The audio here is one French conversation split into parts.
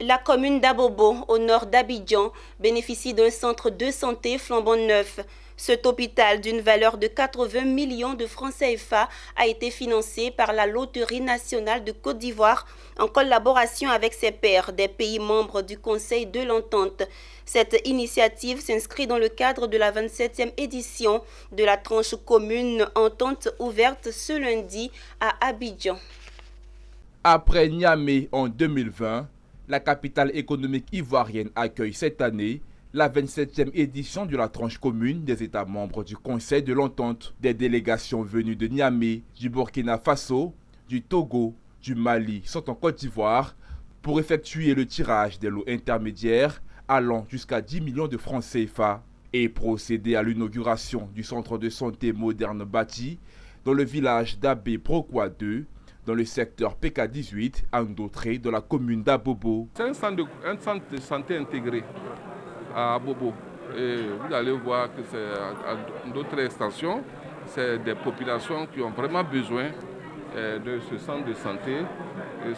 La commune d'Abobo, au nord d'Abidjan, bénéficie d'un centre de santé flambant neuf. Cet hôpital d'une valeur de 80 millions de francs CFA a été financé par la Loterie nationale de Côte d'Ivoire en collaboration avec ses pairs des pays membres du Conseil de l'Entente. Cette initiative s'inscrit dans le cadre de la 27e édition de la tranche commune Entente ouverte ce lundi à Abidjan. Après Niamey en 2020, la capitale économique ivoirienne accueille cette année la 27e édition de la tranche commune des États membres du Conseil de l'Entente. Des délégations venues de Niamey, du Burkina Faso, du Togo, du Mali sont en Côte d'Ivoire pour effectuer le tirage des lots intermédiaires allant jusqu'à 10 millions de francs CFA et procéder à l'inauguration du centre de santé moderne bâti dans le village d'Abbé Brokwa 2, dans le secteur PK18, à Ndautré, dans la commune d'Abobo. C'est un centre de santé intégré à Abobo. Et vous allez voir que c'est d'autres extensions, c'est des populations qui ont vraiment besoin de ce centre de santé,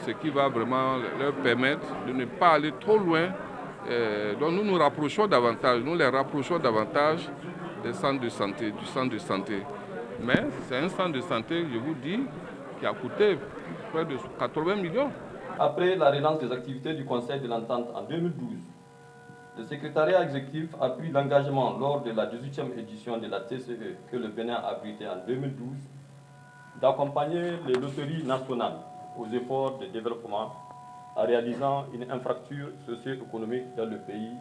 ce qui va vraiment leur permettre de ne pas aller trop loin. Donc nous nous rapprochons davantage, nous les rapprochons davantage des centres de santé, du centre de santé. Mais c'est un centre de santé, je vous dis, qui a coûté près de 80 millions. Après la relance des activités du Conseil de l'Entente en 2012, le secrétariat exécutif a pris l'engagement lors de la 18e édition de la TCE que le Bénin a abritée en 2012 d'accompagner les loteries nationales aux efforts de développement en réalisant une infrastructure socio-économique dans le pays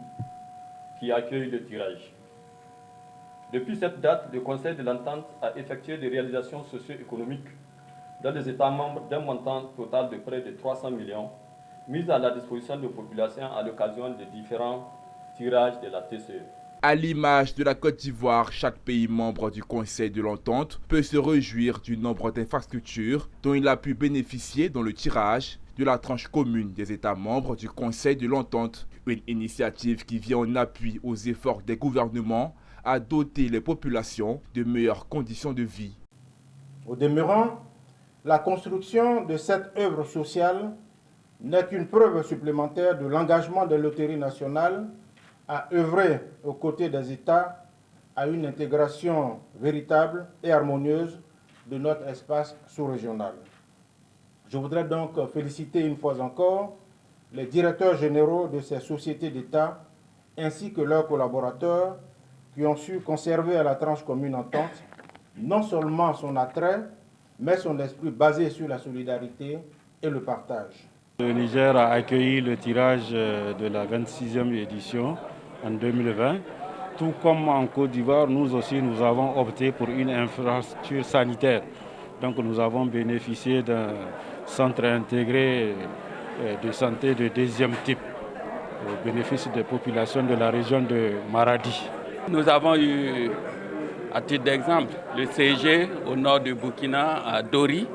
qui accueille le tirage. Depuis cette date, le Conseil de l'Entente a effectué des réalisations socio-économiques dans les États membres d'un montant total de près de 300 millions mis à la disposition de populations à l'occasion des différents tirages de la TCE. À l'image de la Côte d'Ivoire, chaque pays membre du Conseil de l'Entente peut se réjouir du nombre d'infrastructures dont il a pu bénéficier dans le tirage de la tranche commune des États membres du Conseil de l'Entente. Une initiative qui vient en appui aux efforts des gouvernements à doter les populations de meilleures conditions de vie. Au demeurant, la construction de cette œuvre sociale n'est qu'une preuve supplémentaire de l'engagement des loteries nationales à œuvrer aux côtés des États à une intégration véritable et harmonieuse de notre espace sous-régional. Je voudrais donc féliciter une fois encore les directeurs généraux de ces sociétés d'État ainsi que leurs collaborateurs qui ont su conserver à la tranche commune Entente non seulement son attrait, mais son esprit basé sur la solidarité et le partage. Le Niger a accueilli le tirage de la 26e édition en 2020. Tout comme en Côte d'Ivoire, nous aussi, nous avons opté pour une infrastructure sanitaire. Donc nous avons bénéficié d'un centre intégré de santé de deuxième type, au bénéfice des populations de la région de Maradi. Nous avons eu, à titre d'exemple, le CIG au nord du Burkina, à Dori,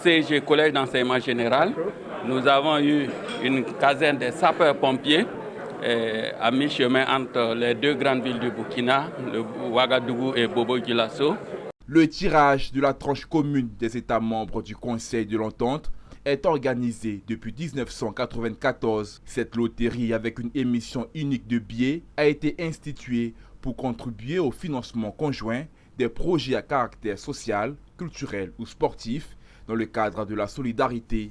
CIG Collège d'enseignement général. Nous avons eu une caserne des sapeurs-pompiers à mi-chemin entre les deux grandes villes du Burkina, le Ouagadougou et Bobo-Dioulasso. Le tirage de la tranche commune des États membres du Conseil de l'Entente est organisé depuis 1994. Cette loterie, avec une émission unique de billets, a été instituée pour contribuer au financement conjoint des projets à caractère social, culturel ou sportif dans le cadre de la solidarité